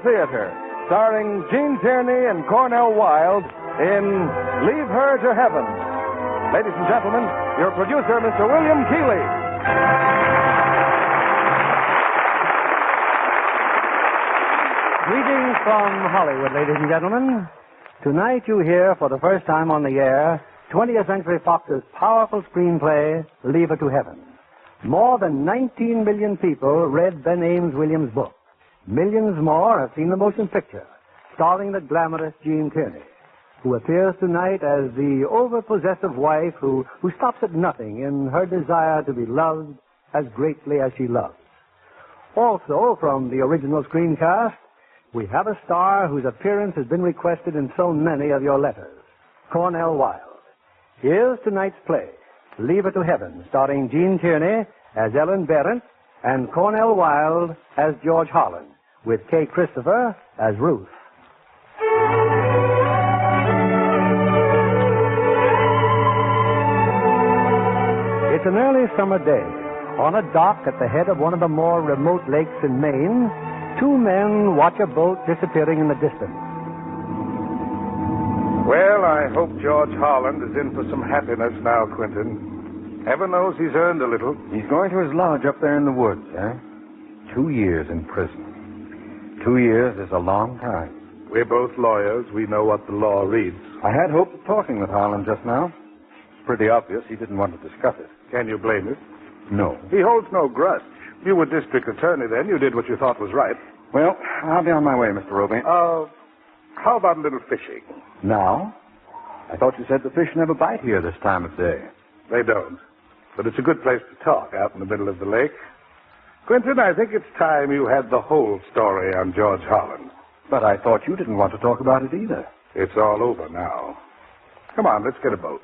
Theater, starring Gene Tierney and Cornel Wilde in Leave Her to Heaven. Ladies and gentlemen, your producer, Mr. William Keighley. Greetings from Hollywood, ladies and gentlemen. Tonight you hear, for the first time on the air, 20th Century-Fox's powerful screenplay, Leave Her to Heaven. More than 19 million people read Ben Ames Williams' book. Millions more have seen the motion picture, starring the glamorous Gene Tierney, who appears tonight as the over-possessive wife who stops at nothing in her desire to be loved as greatly as she loves. Also, from the original screencast, we have a star whose appearance has been requested in so many of your letters, Cornel Wilde. Here's tonight's play, Leave Her to Heaven, starring Gene Tierney as Ellen Berent and Cornel Wilde as George Harland, with Kay Christopher as Ruth. It's an early summer day. On a dock at the head of one of the more remote lakes in Maine, two men watch a boat disappearing in the distance. Well, I hope George Harland is in for some happiness now, Quentin. Heaven knows he's earned a little. He's going to his lodge up there in the woods, eh? 2 years in prison. 2 years is a long time. We're both lawyers. We know what the law reads. I had hoped of talking with Harland just now. Pretty obvious he didn't want to discuss it. Can you blame him? No. He holds no grudge. You were district attorney then. You did what you thought was right. Well, I'll be on my way, Mr. Roby. How about a little fishing? Now? I thought you said the fish never bite here this time of day. They don't. But it's a good place to talk out in the middle of the lake. Quentin, I think it's time you had the whole story on George Harland. But I thought you didn't want to talk about it either. It's all over now. Come on, let's get a boat.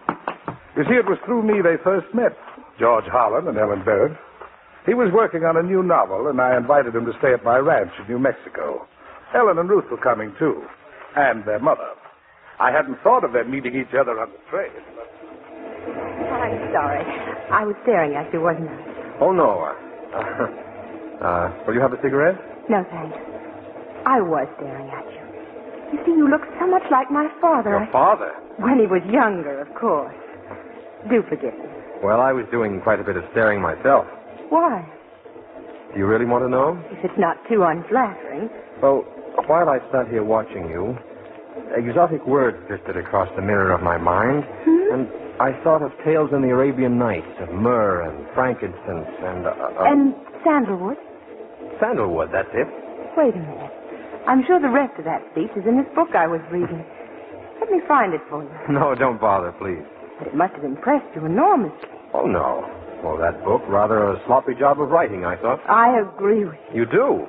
You see, it was through me they first met, George Harland and Ellen Berent. He was working on a new novel, and I invited him to stay at my ranch in New Mexico. Ellen and Ruth were coming, too, and their mother. I hadn't thought of them meeting each other on the train. I'm sorry. I was staring at you, wasn't I? Oh, no. Will you have a cigarette? No, thanks. I was staring at you. You see, you look so much like my father. Your father? When he was younger, of course. Do forgive me. Well, I was doing quite a bit of staring myself. Why? Do you really want to know? If it's not too unflattering. Well, while I sat here watching you, exotic words drifted across the mirror of my mind, and I thought of tales in the Arabian Nights of myrrh and frankincense and... And sandalwood? Sandalwood, that's it. Wait a minute. I'm sure the rest of that speech is in this book I was reading. Let me find it for you. No, don't bother, please. But it must have impressed you enormously. Oh, no. Well, that book, rather a sloppy job of writing, I thought. I agree with you. You do?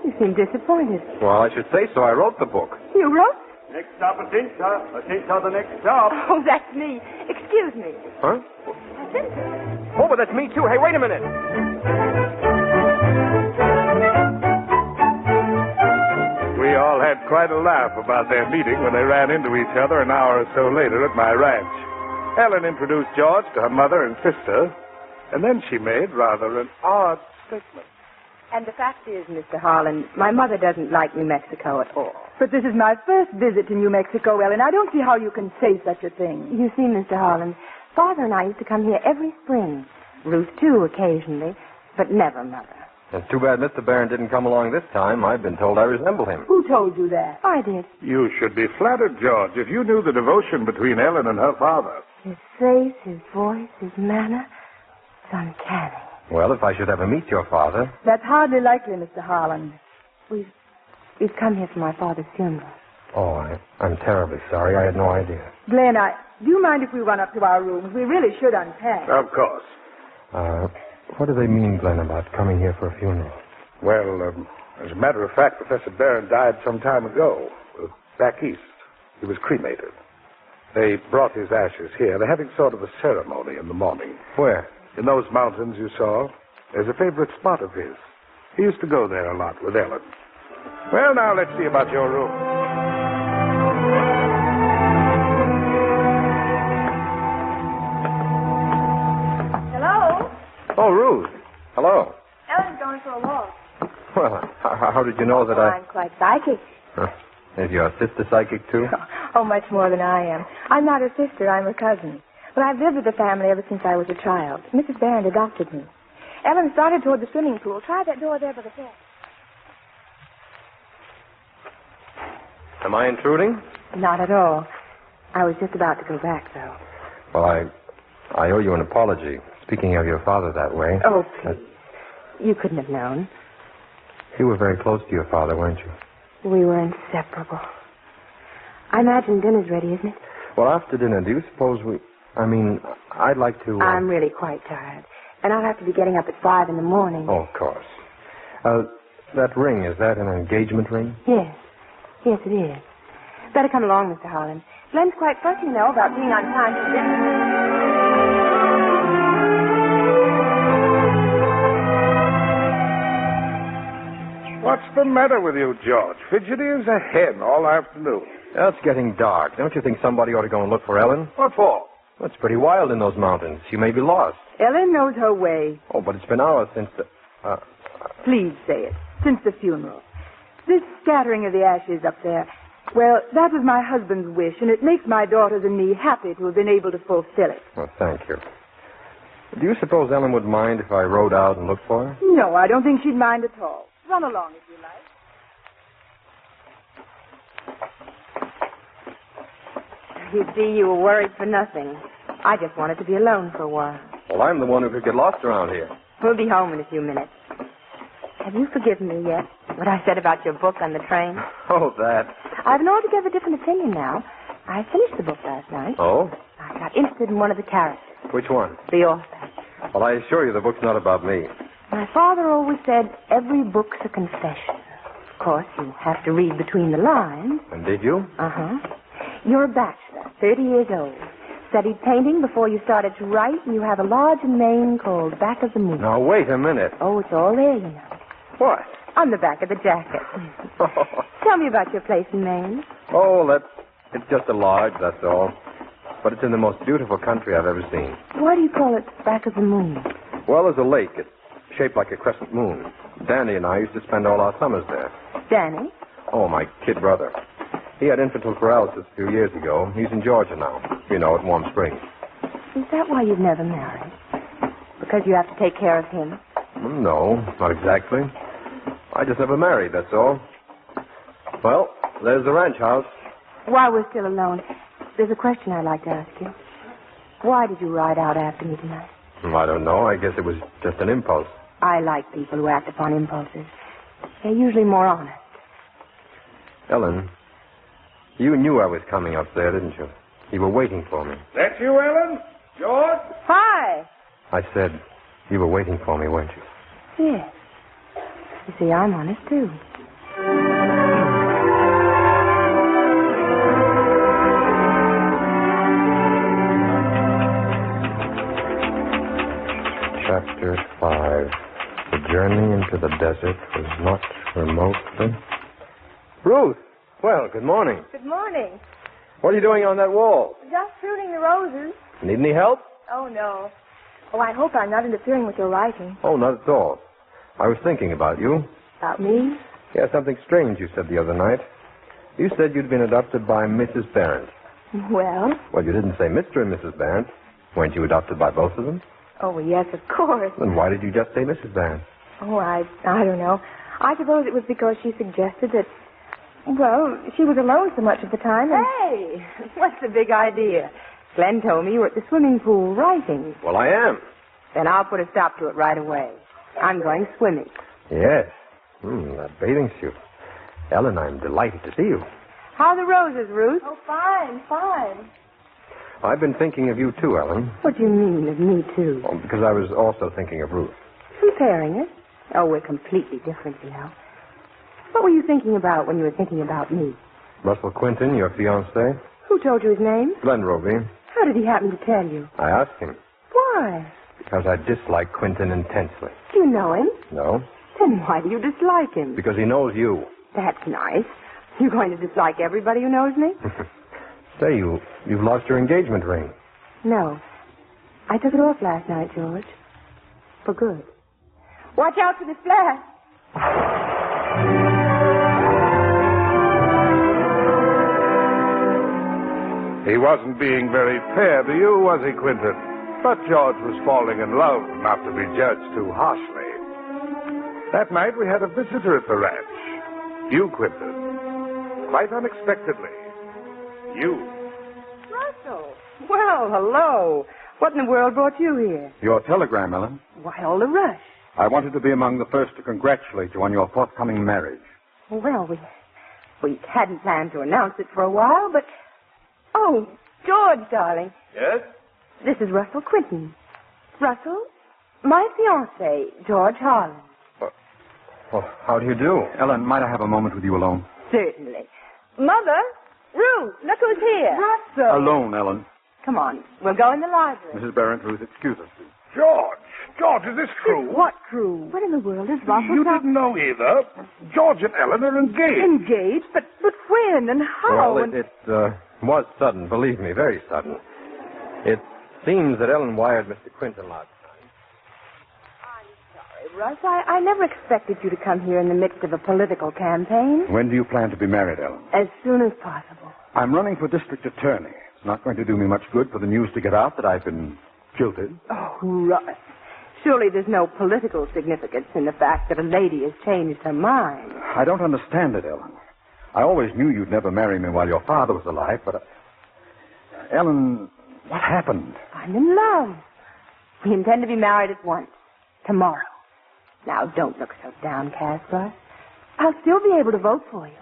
You seem disappointed. Well, I should say so. I wrote the book. You wrote? Next stop, Atinta, the next stop. Oh, that's me. Excuse me. Huh? Atinta. Oh, but that's me, too. Hey, wait a minute. We all had quite a laugh about their meeting when they ran into each other an hour or so later at my ranch. Ellen introduced George to her mother and sister, and then she made rather an odd statement. And the fact is, Mr. Harland, my mother doesn't like New Mexico at all. But this is my first visit to New Mexico, Ellen. I don't see how you can say such a thing. You see, Mr. Harland, Father and I used to come here every spring. Ruth, too, occasionally, but never Mother. It's too bad Mr. Barron didn't come along this time. I've been told I resemble him. Who told you that? I did. You should be flattered, George, if you knew the devotion between Ellen and her father. His face, his voice, his manner, it's uncanny. Well, if I should ever meet your father... That's hardly likely, Mr. Harland. We've come here for my father's funeral. Oh, I'm terribly sorry. I had no idea. Glenn, do you mind if we run up to our rooms? We really should unpack. Of course. What do they mean, Glenn, about coming here for a funeral? Well, as a matter of fact, Professor Barron died some time ago, back east. He was cremated. They brought his ashes here. They're having sort of a ceremony in the morning. Where? In those mountains you saw. There's a favorite spot of his. He used to go there a lot with Ellen. Well, now, let's see about your room. Hello? Oh, Ruth. Hello. Ellen's going for a walk. Well, How did you know that I'm quite psychic. Is your sister psychic, too? Oh, much more than I am. I'm not her sister. I'm her cousin. Well, I've lived with the family ever since I was a child. Mrs. Berent adopted me. Ellen started toward the swimming pool. Try that door there by the bed. Am I intruding? Not at all. I was just about to go back, though. Well, I owe you an apology. Speaking of your father that way. Oh, please. You couldn't have known. You were very close to your father, weren't you? We were inseparable. I imagine dinner's ready, isn't it? Well, after dinner, do you suppose I'd like to... I'm really quite tired. And I'll have to be getting up at 5 in the morning. Oh, of course. That ring, is that an engagement ring? Yes. Yes, it is. Better come along, Mr. Harland. Glenn's quite fussy, you know, about being on time for dinner. What's the matter with you, George? Fidgety as a hen all afternoon. Well, it's getting dark. Don't you think somebody ought to go and look for Ellen? What for? Well, it's pretty wild in those mountains. She may be lost. Ellen knows her way. Oh, but it's been hours since the... Please say it. Since the funeral. This scattering of the ashes up there, well, that was my husband's wish, and it makes my daughters and me happy to have been able to fulfill it. Well, thank you. Do you suppose Ellen would mind if I rode out and looked for her? No, I don't think she'd mind at all. Run along if you like. You see, you were worried for nothing. I just wanted to be alone for a while. Well, I'm the one who could get lost around here. We'll be home in a few minutes. Have you forgiven me yet? What I said about your book on the train? Oh, that. I have an altogether different opinion now. I finished the book last night. Oh? I got interested in one of the characters. Which one? The author. Well, I assure you the book's not about me. My father always said every book's a confession. Of course, you have to read between the lines. And did you? Uh-huh. You're a bachelor, 30 years old. Studied painting before you started to write, and you have a lodge in Maine called Back of the Moon. Now, wait a minute. Oh, it's all there, you know. What? On the back of the jacket. Tell me about your place in Maine. Oh, it's just a lodge, that's all. But it's in the most beautiful country I've ever seen. Why do you call it Back of the Moon? Well, there's a lake. It's shaped like a crescent moon. Danny and I used to spend all our summers there. Danny? Oh, my kid brother. He had infantile paralysis a few years ago. He's in Georgia now. You know, at Warm Springs. Is that why you've never married? Because you have to take care of him? No, not exactly. I just never married, that's all. Well, there's the ranch house. While we're still alone, there's a question I'd like to ask you. Why did you ride out after me tonight? I don't know. I guess it was just an impulse. I like people who act upon impulses. They're usually more honest. Ellen, you knew I was coming up there, didn't you? You were waiting for me. That you, Ellen? George? Hi. I said you were waiting for me, weren't you? Yes. You see, I'm honest, too. Chapter 5. The journey into the desert was not remotely... Ruth! Well, good morning. Good morning. What are you doing on that wall? Just pruning the roses. Need any help? Oh, no. Oh, I hope I'm not interfering with your writing. Oh, not at all. I was thinking about you. About me? Yeah, something strange you said the other night. You said you'd been adopted by Mrs. Berent. Well? Well, you didn't say Mr. and Mrs. Berent. Weren't you adopted by both of them? Oh, yes, of course. Then why did you just say Mrs. Berent? Oh, I don't know. I suppose it was because she suggested that, well, she was alone so much of the time. And... Hey, what's the big idea? Glenn told me you were at the swimming pool writing. Well, I am. Then I'll put a stop to it right away. I'm going swimming. Yes. That bathing suit. Ellen, I'm delighted to see you. How are the roses, Ruth? Oh, fine, fine. I've been thinking of you, too, Ellen. What do you mean of me, too? Oh, because I was also thinking of Ruth. Comparing us? Oh, we're completely different, you know. What were you thinking about when you were thinking about me? Russell Quinton, your fiancé. Who told you his name? Glenn Roby. How did he happen to tell you? I asked him. Why? Because I dislike Quinton intensely. Do you know him? No. Then why do you dislike him? Because he knows you. That's nice. You're going to dislike everybody who knows me? Say, you've lost your engagement ring. No. I took it off last night, George. For good. Watch out for the flash. He wasn't being very fair to you, was he, Quentin? But George was falling in love, not to be judged too harshly. That night we had a visitor at the ranch. You, Quentin. Quite unexpectedly. You. Russell. Well, hello. What in the world brought you here? Your telegram, Ellen. Why all the rush? I wanted to be among the first to congratulate you on your forthcoming marriage. Well, we hadn't planned to announce it for a while, but... Oh, George, darling. Yes? This is Russell Quentin. Russell, my fiancé, George Harland. Well, how do you do? Ellen, might I have a moment with you alone? Certainly. Mother, Ruth, look who's here. Russell. Alone, Ellen. Come on, we'll go in the library. Mrs. Berent, Ruth, excuse us, please. George, is this true? What true? What in the world is Russell? You didn't know either. George and Ellen are engaged. Engaged? But when and how? Well, it was sudden, believe me, very sudden. It seems that Ellen wired Mr. Quentin last time. I'm sorry, Russ. I never expected you to come here in the midst of a political campaign. When do you plan to be married, Ellen? As soon as possible. I'm running for district attorney. It's not going to do me much good for the news to get out that I've been jilted. Oh, Russ. Surely there's no political significance in the fact that a lady has changed her mind. I don't understand it, Ellen. I always knew you'd never marry me while your father was alive, but... Ellen, what happened? I'm in love. We intend to be married at once. Tomorrow. Now, don't look so downcast, Russ. I'll still be able to vote for you.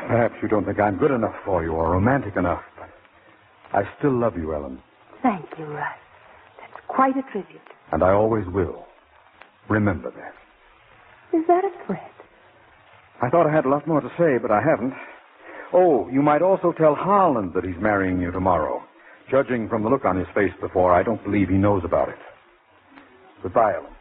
Perhaps you don't think I'm good enough for you or romantic enough, but I still love you, Ellen. Thank you, Russ. That's quite a tribute. And I always will. Remember that. Is that a threat? I thought I had a lot more to say, but I haven't. Oh, you might also tell Harland that he's marrying you tomorrow. Judging from the look on his face before, I don't believe he knows about it. Goodbye, Ellen.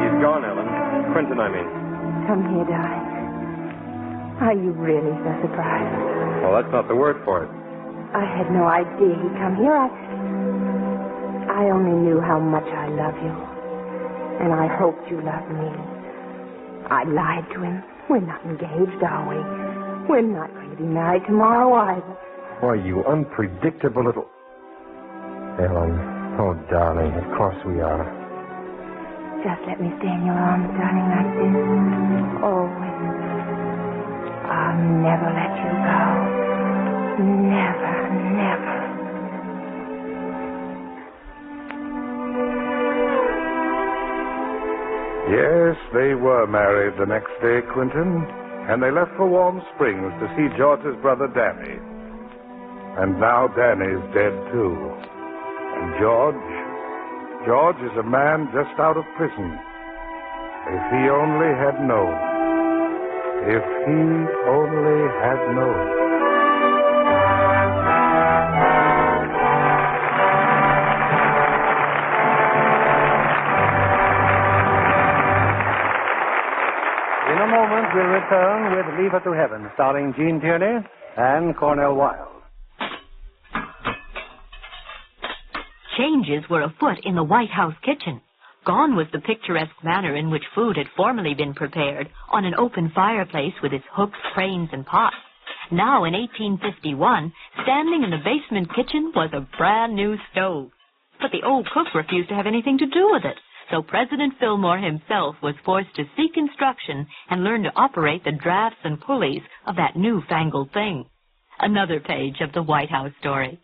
He's gone, Ellen. Quentin, I mean. Come here, darling. Are you really so surprised? Well, that's not the word for it. I had no idea he'd come here. I only knew how much I love you. And I hoped you loved me. I lied to him. We're not engaged, are we? We're not going to be married tomorrow either. Why, you unpredictable little... Ellen, oh, darling, of course we are. Just let me stay in your arms, darling, like this. Always. I'll never let you go. Never, never. Yes, they were married the next day, Quentin, and they left for Warm Springs to see George's brother Danny. And now Danny's dead, too. And George is a man just out of prison. If he only had known. If he only had known. In a moment, we'll return with Leave Her to Heaven, starring Gene Tierney and Cornel Wilde. Changes were afoot in the White House kitchen. Gone was the picturesque manner in which food had formerly been prepared on an open fireplace with its hooks, cranes, and pots. Now, in 1851, standing in the basement kitchen was a brand new stove. But the old cook refused to have anything to do with it. So President Fillmore himself was forced to seek instruction and learn to operate the drafts and pulleys of that newfangled thing. Another page of the White House story.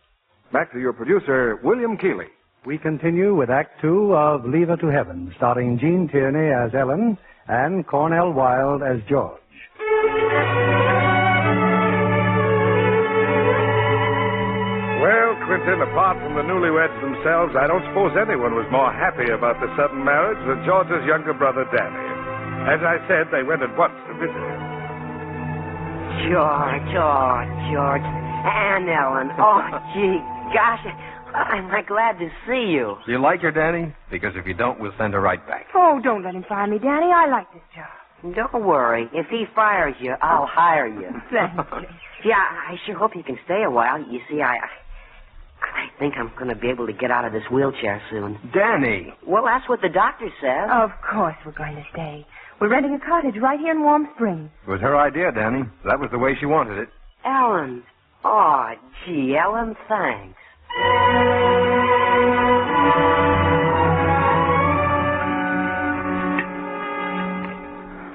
Back to your producer, William Keeley. We continue with Act Two of Leave Her to Heaven, starring Gene Tierney as Ellen and Cornel Wilde as George. Well, Quentin, apart from the newlyweds themselves, I don't suppose anyone was more happy about the sudden marriage than George's younger brother, Danny. As I said, they went at once to visit him. George. And Ellen. Oh, gee, gosh, I'm glad to see you. Do you like her, Danny? Because if you don't, we'll send her right back. Oh, don't let him fire me, Danny. I like this job. Don't worry. If he fires you, I'll hire you. Thank you. Yeah, I sure hope you can stay a while. You see, I think I'm going to be able to get out of this wheelchair soon. Danny! Well, that's what the doctor says. Of course we're going to stay. We're renting a cottage right here in Warm Springs. It was her idea, Danny. That was the way she wanted it. Ellen. Oh, gee, Ellen, thanks.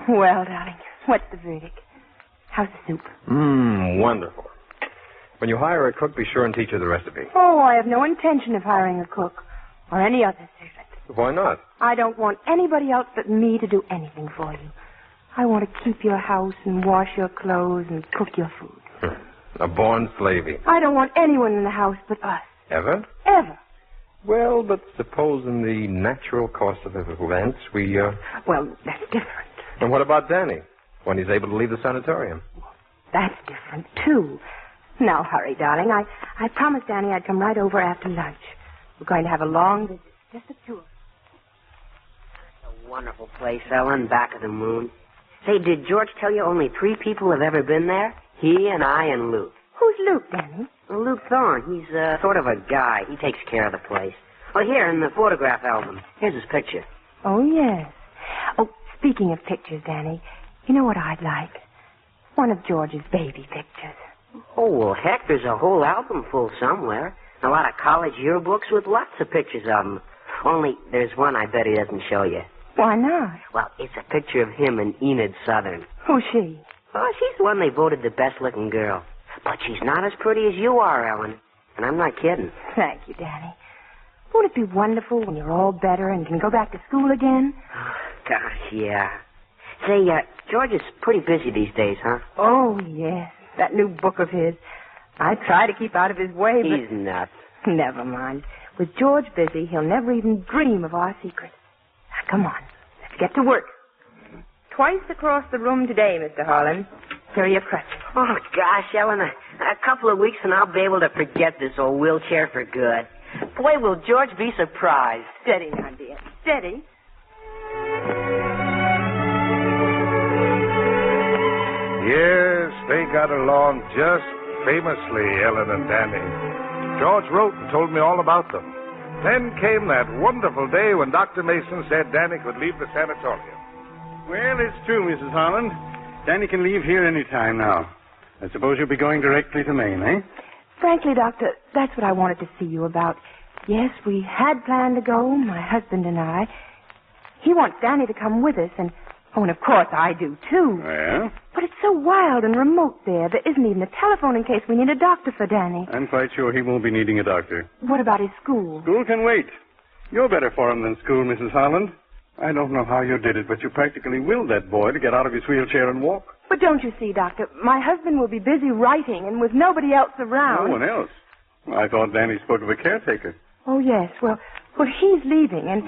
Well, darling, what's the verdict? How's the soup? Wonderful. When you hire a cook, be sure and teach her the recipe. Oh, I have no intention of hiring a cook or any other servant. Why not? I don't want anybody else but me to do anything for you. I want to keep your house and wash your clothes and cook your food. A born slavey. I don't want anyone in the house but us. Ever? Ever. Well, but suppose in the natural course of events we, Well, that's different. And what about Danny? When he's able to leave the sanitarium? That's different, too. Now, hurry, darling. I promised Danny I'd come right over after lunch. We're going to have a long visit. Just the two of us. A wonderful place, Ellen, back of the moon. Say, did George tell you only 3 people have ever been there? He and I and Luke. Who's Luke, Danny? Well, Luke Thorne. He's sort of a guy. He takes care of the place. Oh, here in the photograph album. Here's his picture. Oh, yes. Oh, speaking of pictures, Danny, you know what I'd like? One of George's baby pictures. Oh, well, heck, there's a whole album full somewhere. A lot of college yearbooks with lots of pictures of them. Only there's one I bet he doesn't show you. Why not? Well, it's a picture of him and Enid Southern. Who's she? Oh, she's the one they voted the best-looking girl. But she's not as pretty as you are, Ellen. And I'm not kidding. Thank you, Danny. Won't it be wonderful when you're all better and can go back to school again? Gosh, yeah. Say, George is pretty busy these days, huh? Oh, yes. That new book of his. I try to keep out of his way, but... He's nuts. Never mind. With George busy, he'll never even dream of our secret. Now, come on. Let's get to work. Twice across the room today, Mr. Harland. Here are your crutches. Oh, gosh, Ellen, a couple of weeks and I'll be able to forget this old wheelchair for good. Boy, will George be surprised. Steady now, dear. Steady. Yes, they got along just famously, Ellen and Danny. George wrote and told me all about them. Then came that wonderful day when Dr. Mason said Danny could leave the sanatorium. Well, it's true, Mrs. Harland. Danny can leave here any time now. I suppose you'll be going directly to Maine, eh? Frankly, Doctor, that's what I wanted to see you about. Yes, we had planned to go, my husband and I. He wants Danny to come with us, and of course I do, too. Well? But it's so wild and remote there. There isn't even a telephone in case we need a doctor for Danny. I'm quite sure he won't be needing a doctor. What about his school? School can wait. You're better for him than school, Mrs. Harland. I don't know how you did it, but you practically willed that boy to get out of his wheelchair and walk. But don't you see, Doctor, my husband will be busy writing, and with nobody else around... No one else? I thought Danny spoke of a caretaker. Oh, yes. Well, he's leaving, and,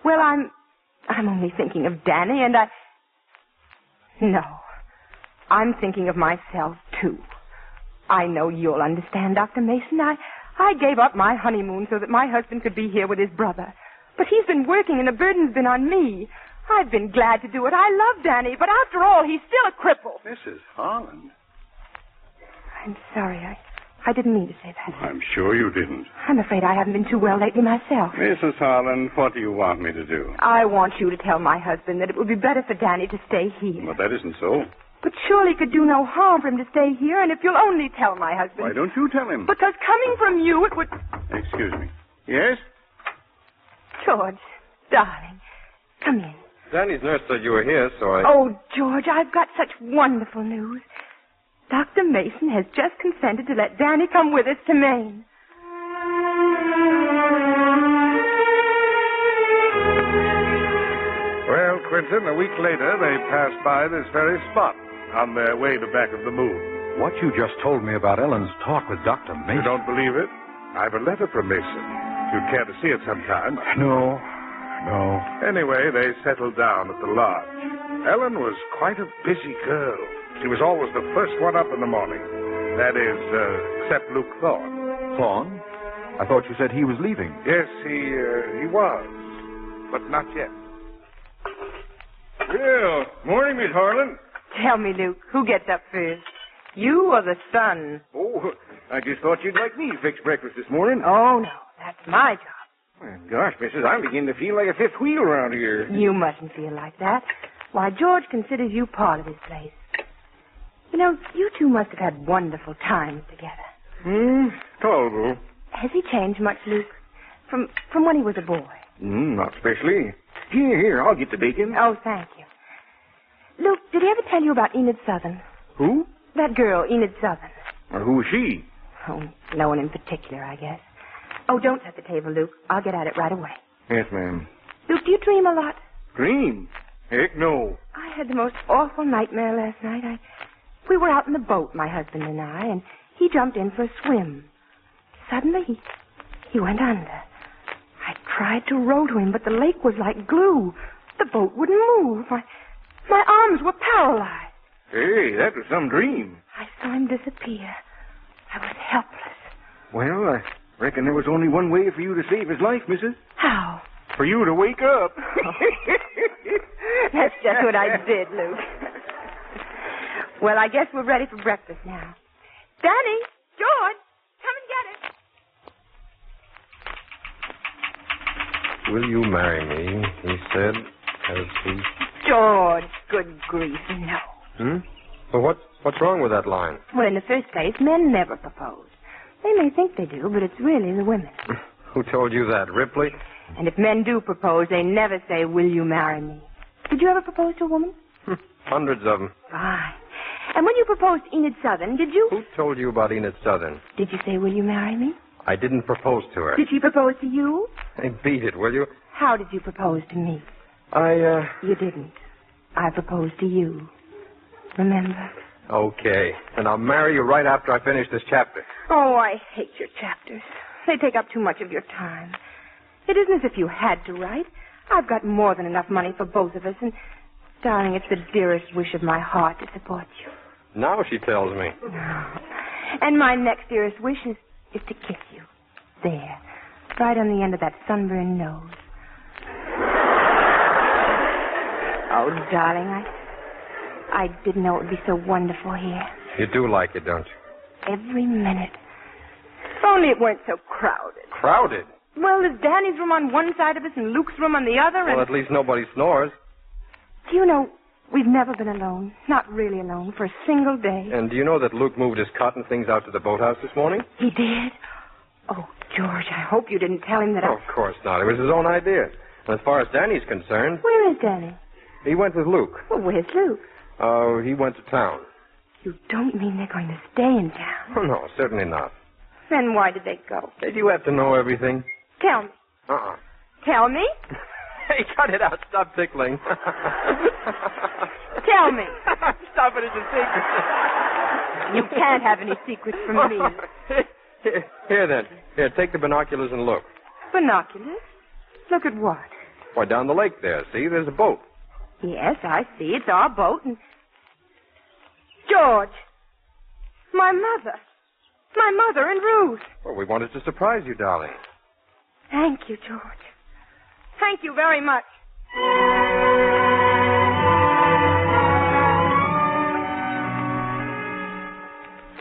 well, I'm only thinking of Danny, and No. I'm thinking of myself, too. I know you'll understand, Dr. Mason. I gave up my honeymoon so that my husband could be here with his brother. But he's been working, and the burden's been on me. I've been glad to do it. I love Danny, but after all, he's still a cripple. Mrs. Harland. I'm sorry. I didn't mean to say that. I'm sure you didn't. I'm afraid I haven't been too well lately myself. Mrs. Harland, what do you want me to do? I want you to tell my husband that it would be better for Danny to stay here. But that isn't so. But surely it could do no harm for him to stay here, and if you'll only tell my husband... Why don't you tell him? Because coming from you, it would... Excuse me. Yes? George, darling, come in. Danny's nurse said you were here, so I... Oh, George, I've got such wonderful news. Dr. Mason has just consented to let Danny come with us to Maine. Well, Quentin, a week later, they passed by this very spot on their way to back of the moon. What you just told me about Ellen's talk with Dr. Mason... You don't believe it? I've a letter from Mason. If you'd care to see it sometime. No. Anyway, they settled down at the lodge. Ellen was quite a busy girl. She was always the first one up in the morning. That is, except Luke Thorne. Thorne? I thought you said he was leaving. Yes, he was. But not yet. Well, morning, Miss Harland. Tell me, Luke, who gets up first? You or the sun? Oh, I just thought you'd like me to fix breakfast this morning. Oh, no. That's my job. Well, gosh, missus, I'm beginning to feel like a fifth wheel around here. You mustn't feel like that. Why, George considers you part of his place. You know, you two must have had wonderful times together. Tolerable. Has he changed much, Luke? From when he was a boy? Not especially. Here, I'll get the bacon. Oh, thank you. Luke, did he ever tell you about Enid Southern? Who? That girl, Enid Southern. Well, who is she? Oh, no one in particular, I guess. Oh, don't set the table, Luke. I'll get at it right away. Yes, ma'am. Luke, do you dream a lot? Dream? Heck, no. I had the most awful nightmare last night. We were out in the boat, my husband and I, and he jumped in for a swim. Suddenly, he went under. I tried to row to him, but the lake was like glue. The boat wouldn't move. My arms were paralyzed. Hey, that was some dream. I saw him disappear. I was helpless. Well, I reckon there was only one way for you to save his life, missus. How? For you to wake up. That's just what I did, Luke. Well, I guess we're ready for breakfast now. Danny, George, come and get it. Will you marry me? He said, as he... George, good grief, no. Well, what's wrong with that line? Well, in the first place, men never propose. They may think they do, but it's really the women. Who told you that, Ripley? And if men do propose, they never say, will you marry me? Did you ever propose to a woman? Hundreds of them. Fine. And when you proposed to Enid Southern, did you... Who told you about Enid Southern? Did you say, will you marry me? I didn't propose to her. Did she propose to you? Hey, beat it, will you? How did you propose to me? You didn't. I proposed to you. Remember? Okay. And I'll marry you right after I finish this chapter. Oh, I hate your chapters. They take up too much of your time. It isn't as if you had to write. I've got more than enough money for both of us, and, darling, it's the dearest wish of my heart to support you. Now she tells me. And my next dearest wish is to kiss you. There. Right on the end of that sunburned nose. Oh, darling, I didn't know it would be so wonderful here. You do like it, don't you? Every minute. If only it weren't so crowded. Crowded? Well, there's Danny's room on one side of us and Luke's room on the other, and... Well, at least nobody snores. Do you know, we've never been alone. Not really alone, for a single day. And do you know that Luke moved his cotton things out to the boathouse this morning? He did? Oh, George, I hope you didn't tell him that Of course not. It was his own idea. And as far as Danny's concerned... Where is Danny? He went with Luke. Well, where's Luke? Oh, he went to town. You don't mean they're going to stay in town? Oh, no, certainly not. Then why did they go? Hey, do you have to know everything? Tell me. Tell me? Hey, cut it out. Stop tickling. Tell me. Stop it. It's a secret. You can't have any secrets from me. Here, then. Here, take the binoculars and look. Binoculars? Look at what? Why, down the lake there. See, there's a boat. Yes, I see. It's our boat and... George! My mother! My mother and Ruth! Well, we wanted to surprise you, darling. Thank you, George. Thank you very much.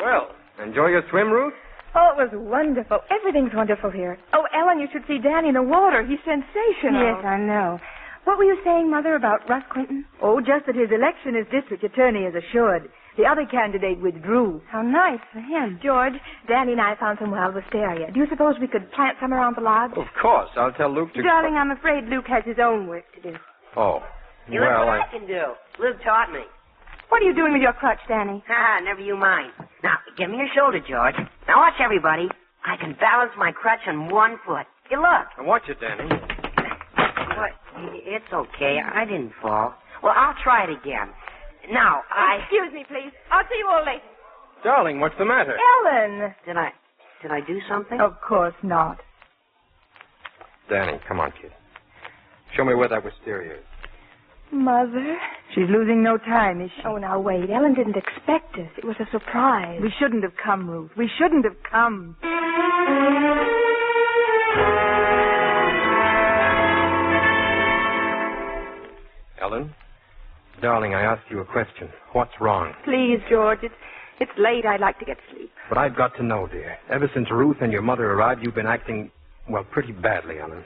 Well, enjoy your swim, Ruth? Oh, it was wonderful. Everything's wonderful here. Oh, Ellen, you should see Danny in the water. He's sensational. Yes, I know. What were you saying, Mother, about Russ Quinton? Oh, just that his election as district attorney is assured. The other candidate withdrew. How nice for him. George, Danny and I found some wild wisteria. Do you suppose we could plant some around the lodge? Of course. I'll tell Luke to... Darling, I'm afraid Luke has his own work to do. Oh. You look what I can do. Luke taught me. What are you doing with your crutch, Danny? Never you mind. Now, give me your shoulder, George. Now, watch, everybody. I can balance my crutch on one foot. You look. Now, watch it, Danny. What? It's okay. I didn't fall. Well, I'll try it again. Now, Excuse me, please. I'll see you all later. Darling, what's the matter? Ellen! Did I do something? Of course not. Danny, come on, kid. Show me where that wisteria is. Mother? She's losing no time, is she? Oh, now wait. Ellen didn't expect us. It was a surprise. We shouldn't have come, Ruth. We shouldn't have come. Ellen? Darling, I asked you a question. What's wrong? Please, George, It's late. I'd like to get sleep. But I've got to know, dear. Ever since Ruth and your mother arrived, you've been acting, well, pretty badly, Ellen.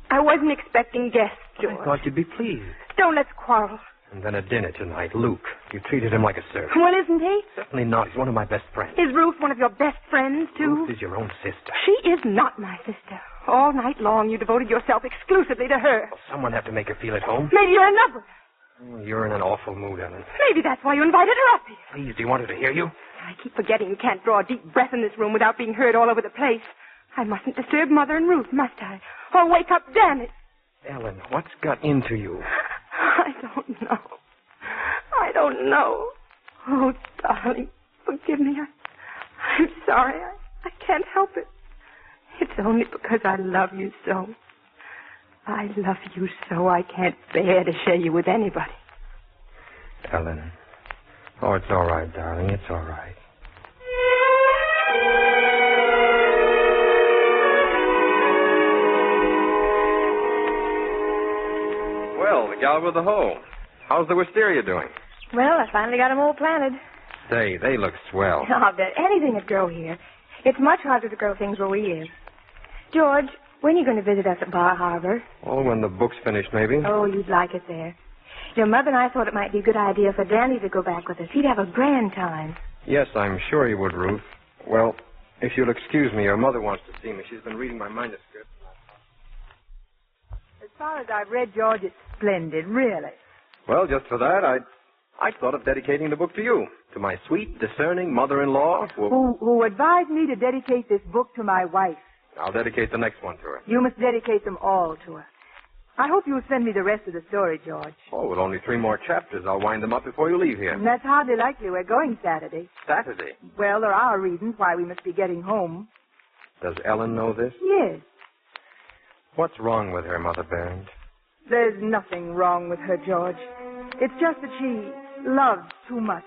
I wasn't expecting guests, George. I thought you'd be pleased. Don't let's quarrel. And then at dinner tonight, Luke. You treated him like a servant. Well, isn't he? Certainly not. He's one of my best friends. Is Ruth one of your best friends, too? Ruth is your own sister. She is not my sister. All night long, you devoted yourself exclusively to her. Well, someone have to make her feel at home. Maybe you're in love with her. Oh, you're in an awful mood, Ellen. Maybe that's why you invited her up here. Please, do you want her to hear you? I keep forgetting you can't draw a deep breath in this room without being heard all over the place. I mustn't disturb Mother and Ruth, must I? Or wake up Danny. Ellen, what's got into you? I don't know. I don't know. Oh, darling, forgive me. I'm sorry. I can't help it. It's only because I love you so. I love you so I can't bear to share you with anybody. Ellen. Oh, it's all right, darling. It's all right. Well, the gal with the hoe. How's the wisteria doing? Well, I finally got them all planted. Say, they look swell. I'll bet anything would grow here. It's much harder to grow things where we live. George, when are you going to visit us at Bar Harbor? Oh, when the book's finished, maybe. Oh, you'd like it there. Your mother and I thought it might be a good idea for Danny to go back with us. He'd have a grand time. Yes, I'm sure he would, Ruth. Well, if you'll excuse me, your mother wants to see me. She's been reading my manuscript. As far as I've read, George, it's splendid, really. Well, just for that, I thought of dedicating the book to you, to my sweet, discerning mother-in-law. Who advised me to dedicate this book to my wife. I'll dedicate the next one to her. You must dedicate them all to her. I hope you'll send me the rest of the story, George. Oh, with only 3 more chapters, I'll wind them up before you leave here. And that's hardly likely. We're going Saturday. Saturday? Well, there are reasons why we must be getting home. Does Ellen know this? Yes. What's wrong with her, Mother Berent? There's nothing wrong with her, George. It's just that she loves too much.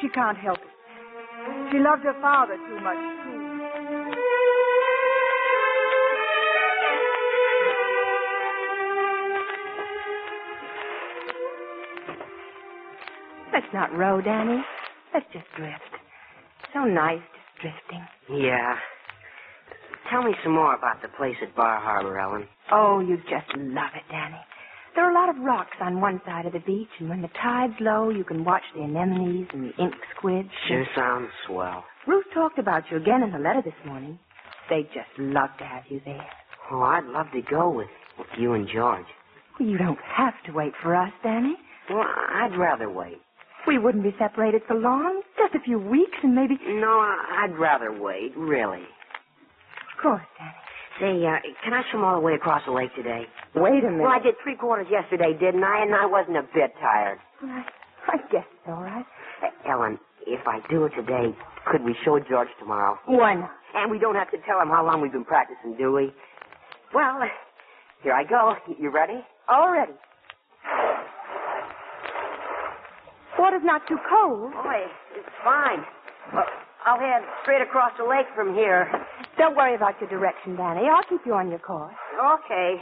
She can't help it. She loved her father too much, too. Let's not row, Danny. Let's just drift. So nice just drifting. Yeah. Tell me some more about the place at Bar Harbor, Ellen. Oh, you just love it, Danny. There are a lot of rocks on one side of the beach, and when the tide's low, you can watch the anemones and the ink squids. Sure sounds swell. Ruth talked about you again in her letter this morning. They'd just love to have you there. Oh, I'd love to go with you and George. Well, you don't have to wait for us, Danny. Well, I'd rather wait. We wouldn't be separated for long. Just a few weeks and maybe... No, I'd rather wait, really. Of course, Danny. Say, can I swim all the way across the lake today? Wait a minute. Well, I did 3/4 yesterday, didn't I? And I wasn't a bit tired. I guess it's all right. Ellen, if I do it today, could we show George tomorrow? Why not? And we don't have to tell him how long we've been practicing, do we? Well, here I go. You ready? All ready. Water's not too cold. Boy, it's fine. Well, I'll head straight across the lake from here. Don't worry about your direction, Danny. I'll keep you on your course. Okay.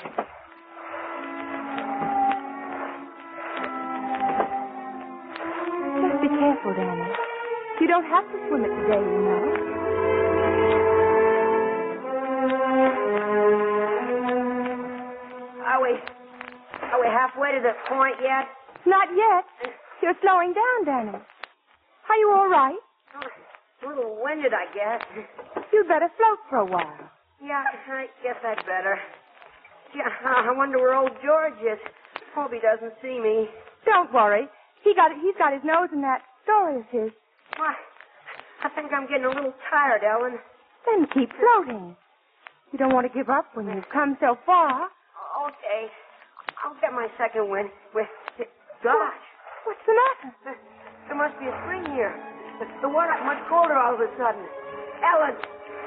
Just be careful, Danny. You don't have to swim it today, you know. Are we halfway to the point yet? Not yet. You're slowing down, Danny. Are you all right? A little winded, I guess. You'd better float for a while. Yeah, I guess I'd better. Yeah, I wonder where old George is. Hope he doesn't see me. Don't worry. He's got his nose in that story of his. Why, I think I'm getting a little tired, Ellen. Then keep floating. You don't want to give up when you've come so far. Okay. I'll get my second wind. Gosh. What's the matter? There must be a spring here. The water got much colder all of a sudden. Ellen.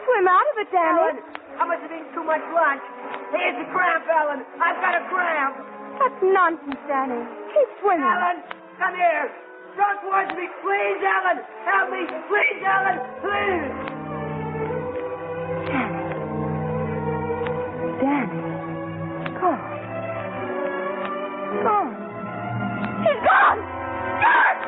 Swim out of it, Danny. Ellen, I must have eaten too much lunch. Here's a cramp, Ellen. I've got a cramp. That's nonsense, Danny. Keep swimming. Ellen, come here. Draw towards me, please, Ellen. Help me, please, Ellen, please. Danny. Gone. Gone. He's gone! George!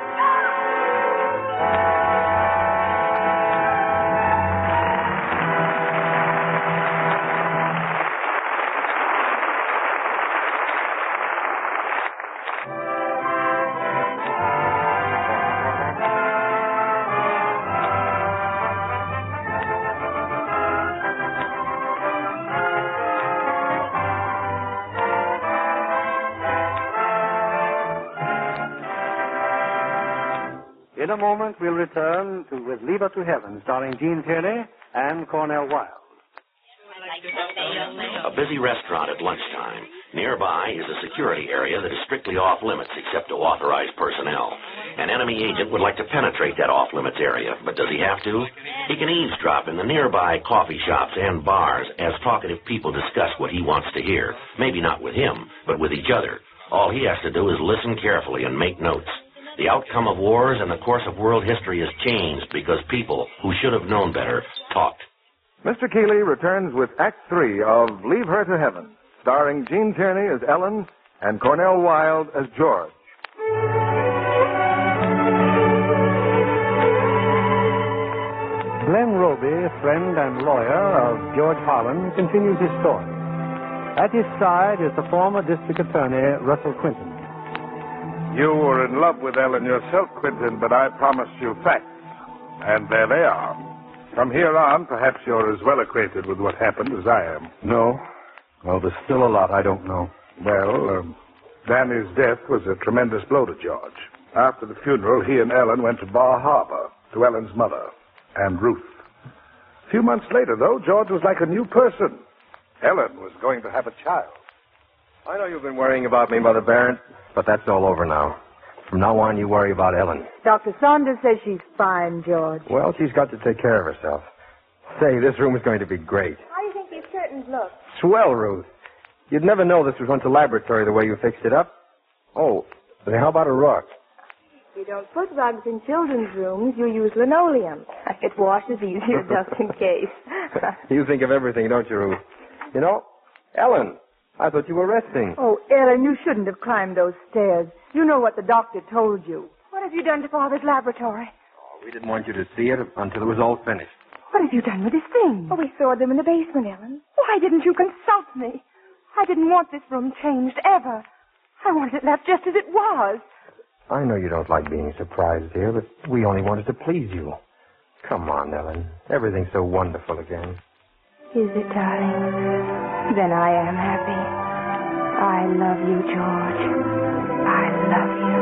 In a moment, we'll return with Lever to Heaven, starring Gene Tierney and Cornel Wilde. A busy restaurant at lunchtime. Nearby is a security area that is strictly off-limits except to authorized personnel. An enemy agent would like to penetrate that off-limits area, but does he have to? He can eavesdrop in the nearby coffee shops and bars as talkative people discuss what he wants to hear. Maybe not with him, but with each other. All he has to do is listen carefully and make notes. The outcome of wars and the course of world history has changed because people who should have known better talked. Mr. Keeley returns with Act 3 of Leave Her to Heaven, starring Gene Tierney as Ellen and Cornel Wilde as George. Glenn Roby, friend and lawyer of George Harland, continues his story. At his side is the former district attorney, Russell Quinton. You were in love with Ellen yourself, Quinton, but I promised you facts. And there they are. From here on, perhaps you're as well acquainted with what happened as I am. No. Well, there's still a lot I don't know. Well, Danny's death was a tremendous blow to George. After the funeral, he and Ellen went to Bar Harbor, to Ellen's mother, and Ruth. A few months later, though, George was like a new person. Ellen was going to have a child. I know you've been worrying about me, Mother Berent, but that's all over now. From now on, you worry about Ellen. Dr. Saunders says she's fine, George. Well, she's got to take care of herself. Say, this room is going to be great. How do you think these curtains look? Swell, Ruth. You'd never know this was once a laboratory the way you fixed it up. Oh, but how about a rug? You don't put rugs in children's rooms. You use linoleum. It washes easier just in case. You think of everything, don't you, Ruth? You know, Ellen, I thought you were resting. Oh, Ellen, you shouldn't have climbed those stairs. You know what the doctor told you. What have you done to Father's laboratory? Oh, we didn't want you to see it until it was all finished. What have you done with his things? Oh, we stored them in the basement, Ellen. Why didn't you consult me? I didn't want this room changed ever. I wanted it left just as it was. I know you don't like being surprised, dear, but we only wanted to please you. Come on, Ellen. Everything's so wonderful again. Is it, darling? Then I am happy. I love you, George. I love you.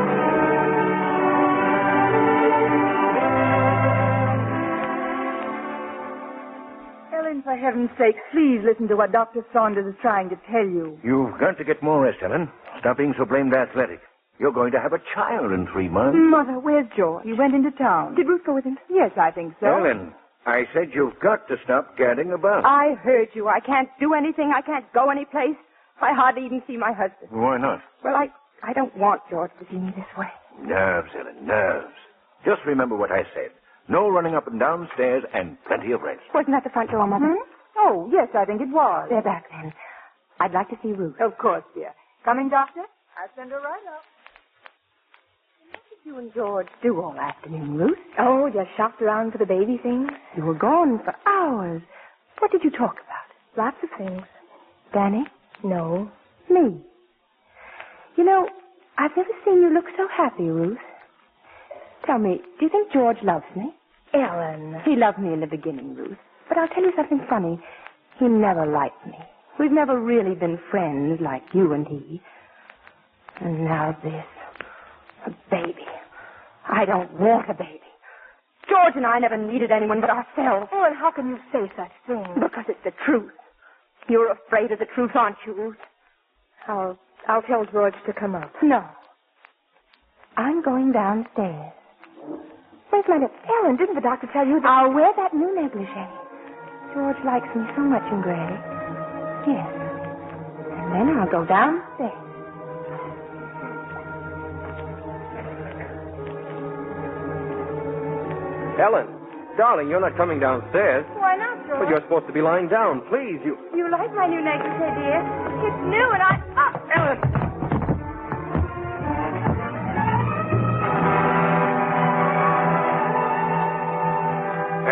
Ellen, for heaven's sake, please listen to what Dr. Saunders is trying to tell you. You've got to get more rest, Ellen. Stop being so blamed athletic. You're going to have a child in 3 months. Mother, where's George? He went into town. Did Ruth go with him? Yes, I think so. Ellen, I said you've got to stop gadding about. I heard you. I can't do anything. I can't go anyplace. I hardly even see my husband. Why not? Well, I don't want George to see me this way. Nerves, Ellen, nerves. Just remember what I said. No running up and down stairs and plenty of rest. Wasn't that the front door, Mother? Oh, yes, I think it was. They're back then. I'd like to see Ruth. Of course, dear. Coming, Doctor? I'll send her right up. What did you and George do all afternoon, Ruth? Oh, just shopped around for the baby things. You were gone for hours. What did you talk about? Lots of things. Danny? No. Me. You know, I've never seen you look so happy, Ruth. Tell me, do you think George loves me? Ellen. He loved me in the beginning, Ruth. But I'll tell you something funny. He never liked me. We've never really been friends like you and he. And now this. A baby. I don't want a baby. George and I never needed anyone but ourselves. Oh, and how can you say such things? Because it's the truth. You're afraid of the truth, aren't you, Ruth? I'll tell George to come up. No. I'm going downstairs. Wait a minute. Ellen, didn't the doctor tell you that... I'll wear that new negligee. George likes me so much in gray. Yes. And then I'll go downstairs. Ellen, darling, you're not coming downstairs. Why not, George? But you're supposed to be lying down. Please, you... You like my new negligee, dear? It's new and I... Ellen!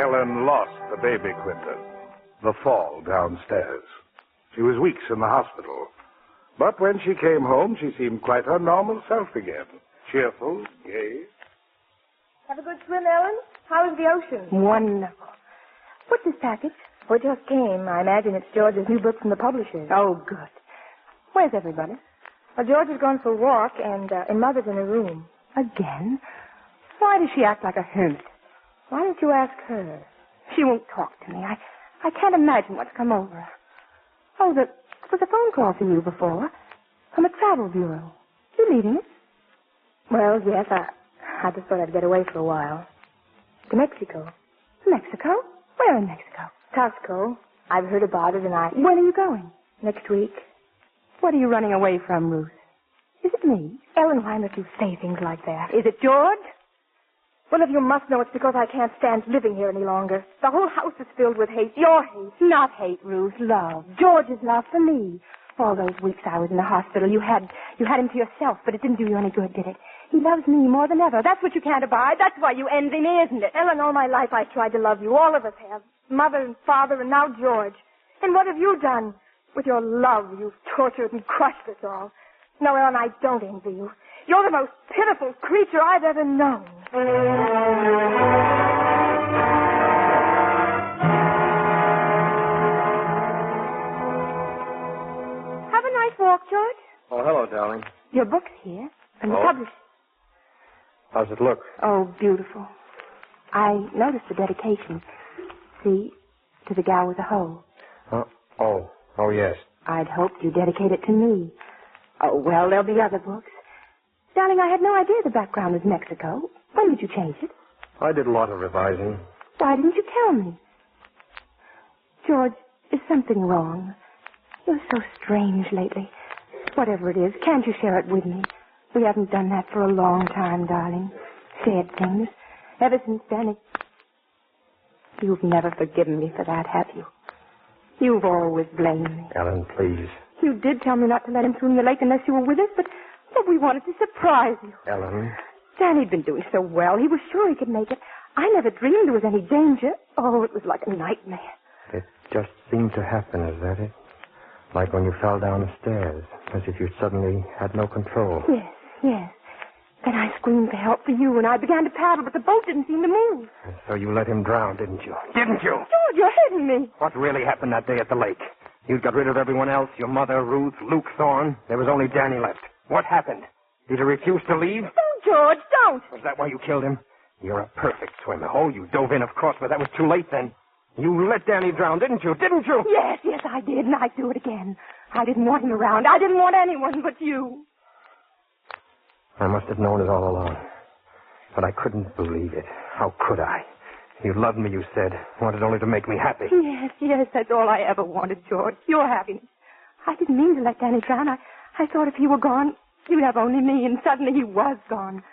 Ellen lost the baby, Quinton. The fall downstairs. She was weeks in the hospital. But when she came home, she seemed quite her normal self again. Cheerful, gay. Have a good swim, Ellen? How is the ocean? Wonderful. What's this package? Oh, it just came. I imagine it's George's new book from the publishers. Oh, good. Where's everybody? Well, George has gone for a walk, and Mother's in her room. Again? Why does she act like a hermit? Why don't you ask her? She won't talk to me. I can't imagine what's come over her. Oh, there was a phone call for you before. From a travel bureau. You leaving us? Well, yes, I just thought I'd get away for a while. To Mexico. Mexico? Where in Mexico? Costco. I've heard about it, and When are you going? Next week. What are you running away from, Ruth? Is it me? Ellen, why must you say things like that? Is it George? Well, if you must know, it's because I can't stand living here any longer. The whole house is filled with hate. Your hate. Not hate, Ruth. Love. George's love for me. All those weeks I was in the hospital, you had him to yourself, but it didn't do you any good, did it? He loves me more than ever. That's what you can't abide. That's why you envy me, isn't it? Ellen, all my life I tried to love you. All of us have. Mother and father and now George. And what have you done? With your love, you've tortured and crushed us all. No, Ellen, I don't envy you. You're the most pitiful creature I've ever known. Have a nice walk, George. Oh, hello, darling. Your book's here. And the Oh. publisher. How's it look? Oh, beautiful. I noticed the dedication. See, to the gal with the hoe. Oh, yes. I'd hoped you'd dedicate it to me. Oh, well, there'll be other books. Darling, I had no idea the background was Mexico. When did you change it? I did a lot of revising. Why didn't you tell me? George, is something wrong? You're so strange lately. Whatever it is, can't you share it with me? We haven't done that for a long time, darling. Said things. Ever since Danny... You've never forgiven me for that, have you? You've always blamed me. Ellen, please. You did tell me not to let him swim the lake unless you were with us, but we wanted to surprise you. Ellen. Danny'd been doing so well. He was sure he could make it. I never dreamed there was any danger. Oh, it was like a nightmare. It just seemed to happen, is that it? Like when you fell down the stairs, as if you suddenly had no control. Yes. Then I screamed for help for you, and I began to paddle, but the boat didn't seem to move. And so you let him drown, didn't you? Didn't you? George, you're hitting me. What really happened that day at the lake? You'd got rid of everyone else, your mother, Ruth, Luke Thorne. There was only Danny left. What happened? Did he refuse to leave? Don't, George, don't. Was that why you killed him? You're a perfect swimmer. Oh, you dove in, of course, but that was too late then. You let Danny drown, didn't you? Didn't you? Yes, I did, and I'd do it again. I didn't want him around. I didn't want anyone but you. I must have known it all along. But I couldn't believe it. How could I? You loved me, you said. Wanted only to make me happy. Yes, that's all I ever wanted, George. Your happiness. I didn't mean to let Danny drown. I thought if he were gone, you'd have only me, and suddenly he was gone.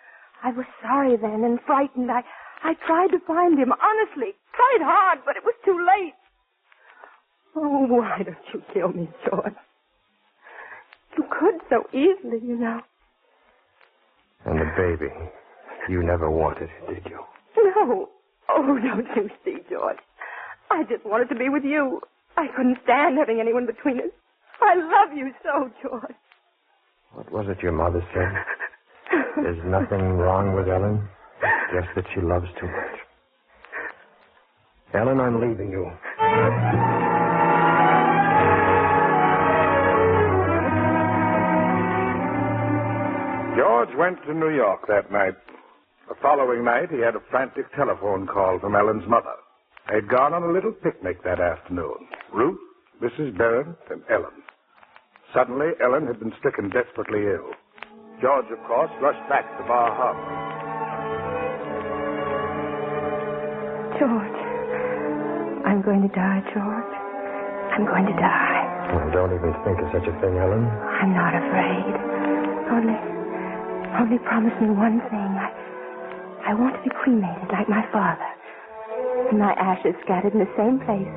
I was sorry then and frightened. I tried to find him, honestly. Tried hard, but it was too late. Oh, why don't you kill me, George? You could so easily, you know. And the baby, you never wanted it, did you? No. Oh, don't you see, George? I just wanted to be with you. I couldn't stand having anyone between us. I love you so, George. What was it your mother said? There's nothing wrong with Ellen. It's just that she loves too much. Ellen, I'm leaving you. George went to New York that night. The following night, he had a frantic telephone call from Ellen's mother. They'd gone on a little picnic that afternoon. Ruth, Mrs. Berent, and Ellen. Suddenly, Ellen had been stricken desperately ill. George, of course, rushed back to Bar Harbor. George, I'm going to die, George. I'm going to die. Oh, don't even think of such a thing, Ellen. I'm not afraid. Only promise me one thing. I want to be cremated like my father. And my ashes scattered in the same place.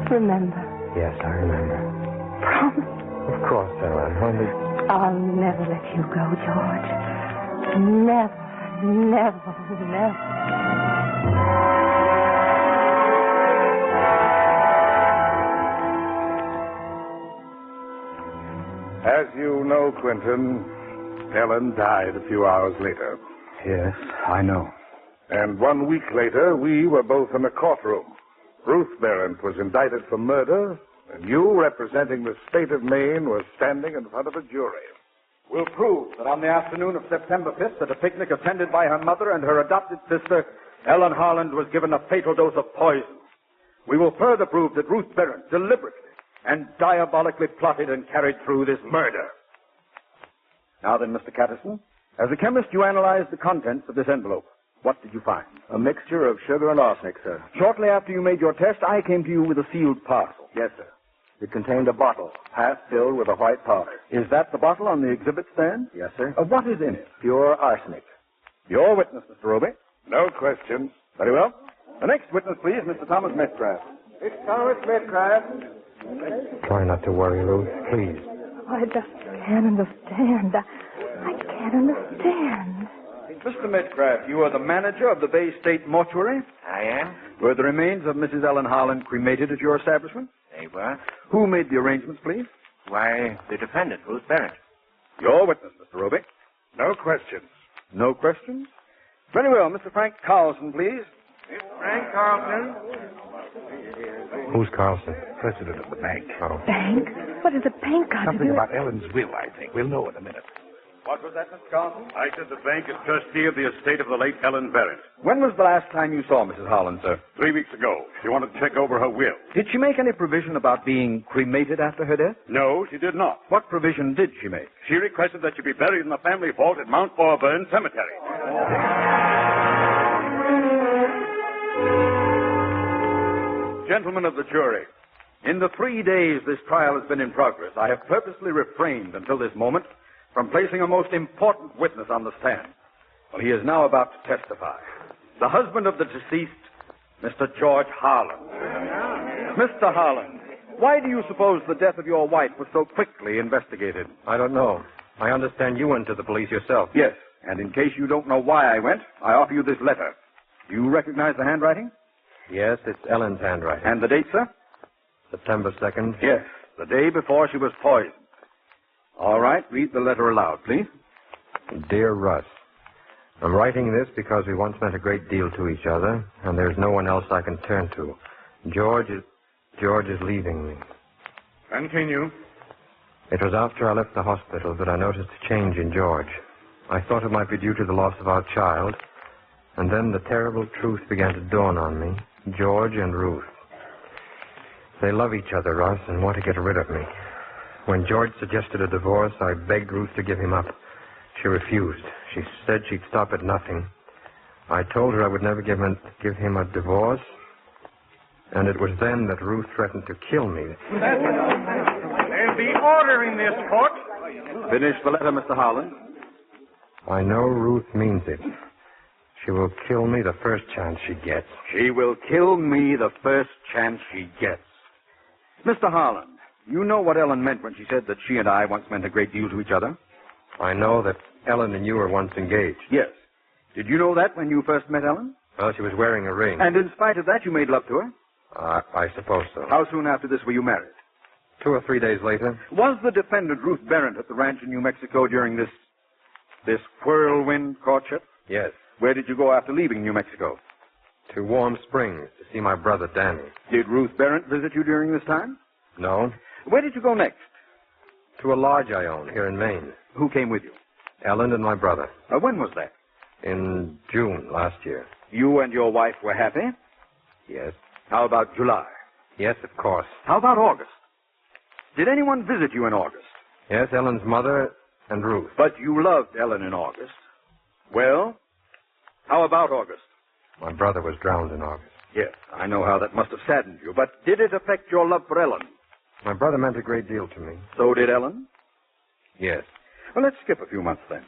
Remember? Yes, I remember. Promise. Of course, Ellen. Only... I'll never let you go, George. Never, never, never. As you know, Quentin, Ellen died a few hours later. Yes, I know. And 1 week later, we were both in a courtroom. Ruth Berent was indicted for murder, and you, representing the state of Maine, were standing in front of a jury. will prove that on the afternoon of September 5th, at a picnic attended by her mother and her adopted sister, Ellen Harland was given a fatal dose of poison. We will further prove that Ruth Berent deliberately and diabolically plotted and carried through this murder. Now then, Mr. Catterson, as a chemist, you analyzed the contents of this envelope. What did you find? A mixture of sugar and arsenic, sir. Shortly after you made your test, I came to you with a sealed parcel. Yes, sir. It contained a bottle, half filled with a white powder. Is that the bottle on the exhibit stand? Yes, sir. What is in it? Pure arsenic. Your witness, Mr. Roby. No questions. Very well. The next witness, please, Mr. Thomas Metcalf. It's Thomas Metcalf. Try not to worry, Ruth, please. I just can't understand. I can't understand. Mr. Metcalf, you are the manager of the Bay State Mortuary? I am. Were the remains of Mrs. Ellen Harland cremated at your establishment? They were. Who made the arrangements, please? Why, the defendant, Ruth Berent. Your witness, Mr. Roby. No questions. No questions? Very well. Mr. Frank Carlson, please. Frank Carlson. Who's Carlson? President of the bank. Oh. Bank? What does a bank got to Something do with... about Ellen's will, I think. We'll know in a minute. What was that, Mr. Carlson? I said the bank is trustee of the estate of the late Ellen Berent. When was the last time you saw Mrs. Harland, sir? 3 weeks ago. She wanted to check over her will. Did she make any provision about being cremated after her death? No, she did not. What provision did she make? She requested that she be buried in the family vault at Mount Auburn Cemetery. Gentlemen of the jury, in the 3 days this trial has been in progress, I have purposely refrained until this moment from placing a most important witness on the stand. Well, he is now about to testify. The husband of the deceased, Mr. George Harland. Mr. Harland, why do you suppose the death of your wife was so quickly investigated? I don't know. I understand you went to the police yourself. Yes, and in case you don't know why I went, I offer you this letter. Do you recognize the handwriting? Yes, it's Ellen's handwriting. And the date, sir? September 2nd. Yes, the day before she was poisoned. All right, read the letter aloud, please. Dear Russ, I'm writing this because we once meant a great deal to each other, and there's no one else I can turn to. George is leaving me. Continue. It was after I left the hospital that I noticed a change in George. I thought it might be due to the loss of our child, and then the terrible truth began to dawn on me. George and Ruth. They love each other, Russ, and want to get rid of me. When George suggested a divorce, I begged Ruth to give him up. She refused. She said she'd stop at nothing. I told her I would never give him a divorce, and it was then that Ruth threatened to kill me. There'll be order in this court. Finish the letter, Mr. Harland. I know Ruth means it. She will kill me the first chance she gets. She will kill me the first chance she gets. Mr. Harland, you know what Ellen meant when she said that she and I once meant a great deal to each other? I know that Ellen and you were once engaged. Yes. Did you know that when you first met Ellen? Well, she was wearing a ring. And in spite of that, you made love to her? I suppose so. How soon after this were you married? 2 or 3 days later. Was the defendant Ruth Berent at the ranch in New Mexico during this whirlwind courtship? Yes. Where did you go after leaving New Mexico? To Warm Springs to see my brother Danny. Did Ruth Berent visit you during this time? No. Where did you go next? To a lodge I own here in Maine. Who came with you? Ellen and my brother. When was that? In June last year. You and your wife were happy? Yes. How about July? Yes, of course. How about August? Did anyone visit you in August? Yes, Ellen's mother and Ruth. But you loved Ellen in August. Well, how about August? My brother was drowned in August. Yes, I know how that must have saddened you, but did it affect your love for Ellen? My brother meant a great deal to me. So did Ellen? Yes. Well, let's skip a few months then.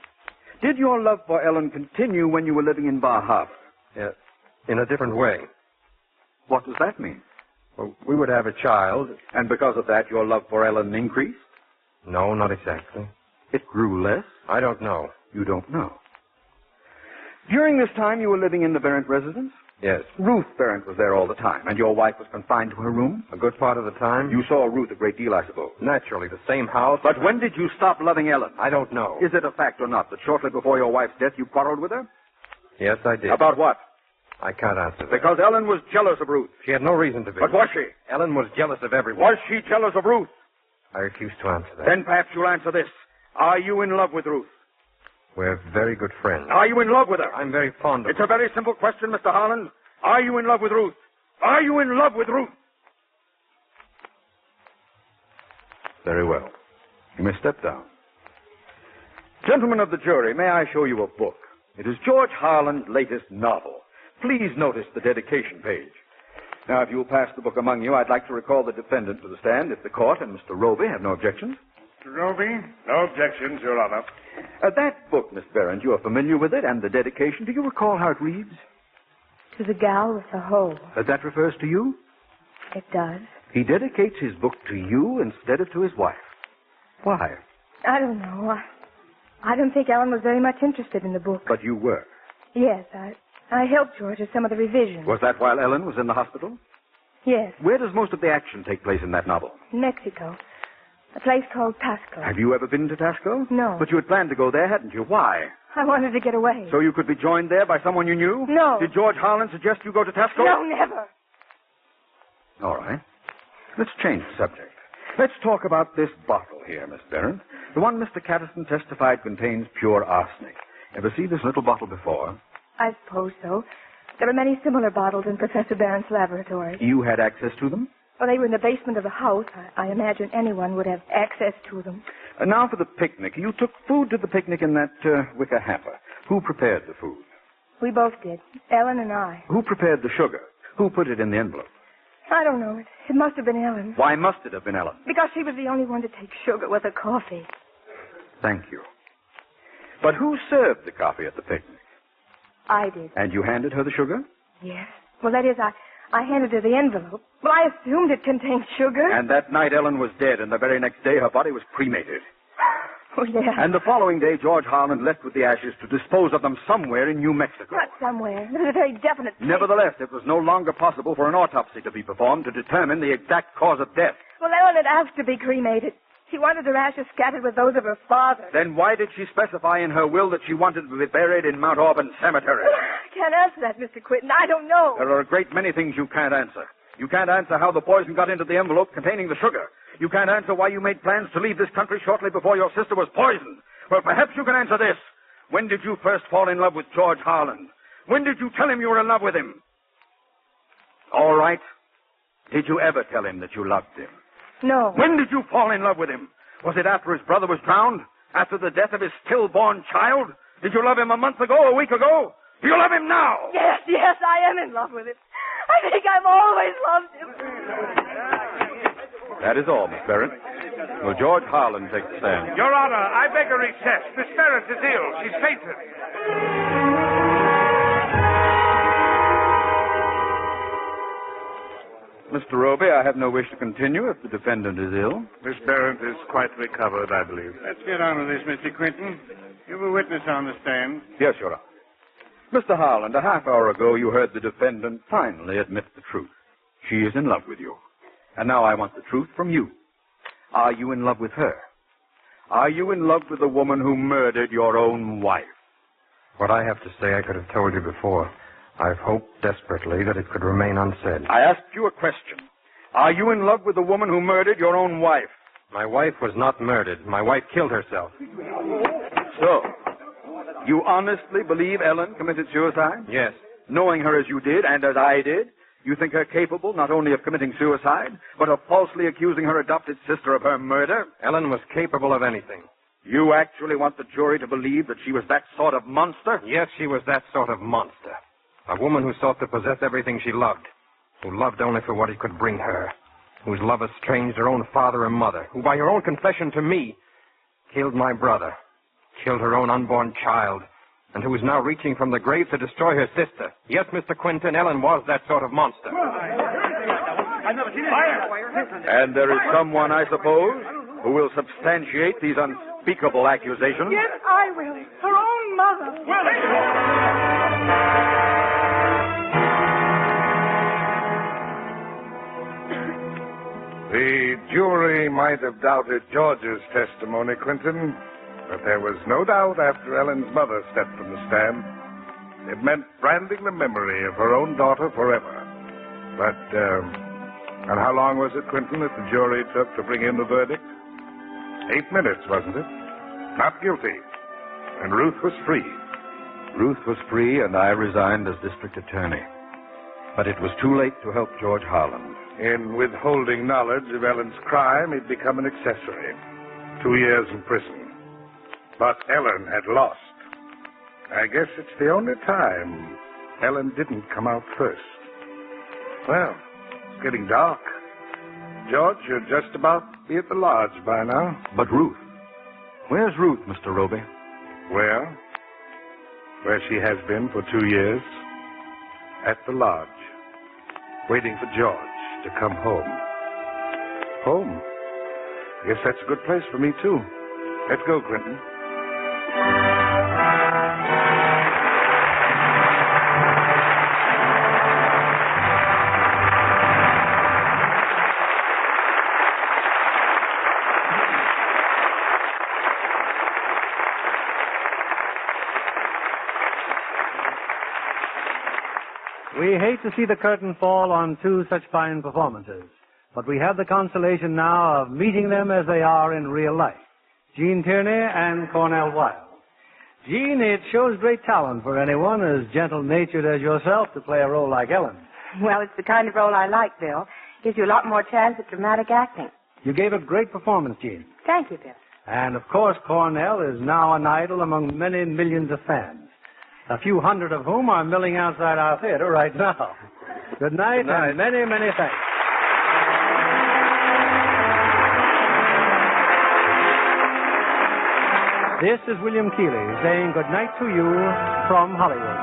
Did your love for Ellen continue when you were living in Bar Harbor? Yes. In a different way. What does that mean? Well, we would have a child. And because of that, your love for Ellen increased? No, not exactly. It grew less? I don't know. You don't know. During this time, you were living in the Berent residence? Yes. Ruth Berent was there all the time, and your wife was confined to her room? A good part of the time. You saw Ruth a great deal, I suppose. Naturally, the same house. But when did you stop loving Ellen? I don't know. Is it a fact or not that shortly before your wife's death you quarreled with her? Yes, I did. About what? I can't answer that. Because Ellen was jealous of Ruth. She had no reason to be. But was she? Ellen was jealous of everyone. Was she jealous of Ruth? I refuse to answer that. Then perhaps you'll answer this. Are you in love with Ruth? We're very good friends. Are you in love with her? I'm very fond of It's a very simple question, Mr. Harland. Are you in love with Ruth? Are you in love with Ruth? Very well. You may step down. Gentlemen of the jury, may I show you a book? It is George Harland's latest novel. Please notice the dedication page. Now, if you will pass the book among you, I'd like to recall the defendant to the stand if the court and Mr. Roby have no objections. Mr. Roby? No objections, Your Honor. That book, Miss Berent, you are familiar with it, and the dedication. Do you recall how it reads? To the gal with the hole. That refers to you? It does. He dedicates his book to you instead of to his wife. Why? I don't know. I don't think Ellen was very much interested in the book. But you were. Yes, I helped George with some of the revisions. Was that while Ellen was in the hospital? Yes, Where does most of the action take place in that novel? in Mexico. A place called Tasco. Have you ever been to Tasco? No. But you had planned to go there, hadn't you? Why? I wanted to get away. So you could be joined there by someone you knew? No. Did George Harland suggest you go to Tasco? No, never. All right. Let's change the subject. Let's talk about this bottle here, Miss Berent. The one Mr. Catterton testified contains pure arsenic. Ever see this little bottle before? I suppose so. There were many similar bottles in Professor Barron's laboratory. You had access to them? Well, they were in the basement of the house. I imagine anyone would have access to them. Now for the picnic. You took food to the picnic in that wicker hamper. Who prepared the food? We both did. Ellen and I. Who prepared the sugar? Who put it in the envelope? I don't know. It must have been Ellen. Why must it have been Ellen? Because she was the only one to take sugar with her coffee. Thank you. But who served the coffee at the picnic? I did. And you handed her the sugar? Yes. Well, that is, I handed her the envelope. Well, I assumed it contained sugar. And that night Ellen was dead, and the very next day her body was cremated. Oh, yeah. And the following day, George Harland left with the ashes to dispose of them somewhere in New Mexico. Not somewhere. There's a very definite place. Nevertheless, it was no longer possible for an autopsy to be performed to determine the exact cause of death. Well, Ellen had asked to be cremated. She wanted her ashes scattered with those of her father. Then why did she specify in her will that she wanted to be buried in Mount Auburn Cemetery? I can't answer that, Mr. Quinton. I don't know. There are a great many things you can't answer. You can't answer how the poison got into the envelope containing the sugar. You can't answer why you made plans to leave this country shortly before your sister was poisoned. Well, perhaps you can answer this. When did you first fall in love with George Harland? When did you tell him you were in love with him? All right. Did you ever tell him that you loved him? No. When did you fall in love with him? Was it after his brother was drowned? After the death of his stillborn child? Did you love him a month ago, a week ago? Do you love him now? Yes, I am in love with him. I think I've always loved him. That is all, Miss Berent. Will George Harland take the stand? Your Honor, I beg a recess. Miss Berent is ill. She's fainted. Mr. Roby, I have no wish to continue if the defendant is ill. Miss Berent is quite recovered, I believe. Let's get on with this, Mr. Quinton. You have a witness on the stand. Yes, Your Honor. Mr. Harland, a half hour ago you heard the defendant finally admit the truth. She is in love with you. And now I want the truth from you. Are you in love with her? Are you in love with the woman who murdered your own wife? What I have to say I could have told you before. I've hoped desperately that it could remain unsaid. I asked you a question. Are you in love with the woman who murdered your own wife? My wife was not murdered. My wife killed herself. So, you honestly believe Ellen committed suicide? Yes. Knowing her as you did, and as I did, you think her capable not only of committing suicide, but of falsely accusing her adopted sister of her murder? Ellen was capable of anything. You actually want the jury to believe that she was that sort of monster? Yes, she was that sort of monster. A woman who sought to possess everything she loved, who loved only for what it could bring her, whose love estranged her own father and mother, who by her own confession to me killed my brother, killed her own unborn child, and who is now reaching from the grave to destroy her sister. Yes, Mr. Quinton, Ellen was that sort of monster. And there is someone, I suppose, who will substantiate these unspeakable accusations? Yes, I will. Her own mother. The jury might have doubted George's testimony, Quinton, but there was no doubt after Ellen's mother stepped from the stand. It meant branding the memory of her own daughter forever. But, and how long was it, Quinton, that the jury took to bring in the verdict? 8 minutes, wasn't it? not guilty. And Ruth was free. Ruth was free, and I resigned as district attorney. But it was too late to help George Harland. In withholding knowledge of Ellen's crime, he'd become an accessory. 2 years in prison. But Ellen had lost. I guess it's the only time Ellen didn't come out first. Well, it's getting dark. George, you're just about be at the lodge by now. But Ruth? Where's Ruth, Mr. Roby? Where she has been for 2 years. At the lodge. Waiting for George to come home. Home? I guess that's a good place for me, too. Let's go, Clinton. We hate to see the curtain fall on two such fine performances, but we have the consolation now of meeting them as they are in real life. Gene Tierney and Cornel Wilde. Gene, it shows great talent for anyone as gentle-natured as yourself to play a role like Ellen. Well, it's the kind of role I like, Bill. Gives you a lot more chance at dramatic acting. You gave a great performance, Gene. Thank you, Bill. And, of course, Cornel is now an idol among many millions of fans, a few hundred of whom are milling outside our theater right now. Good night, and many, many thanks. This is William Keighley saying good night to you from Hollywood.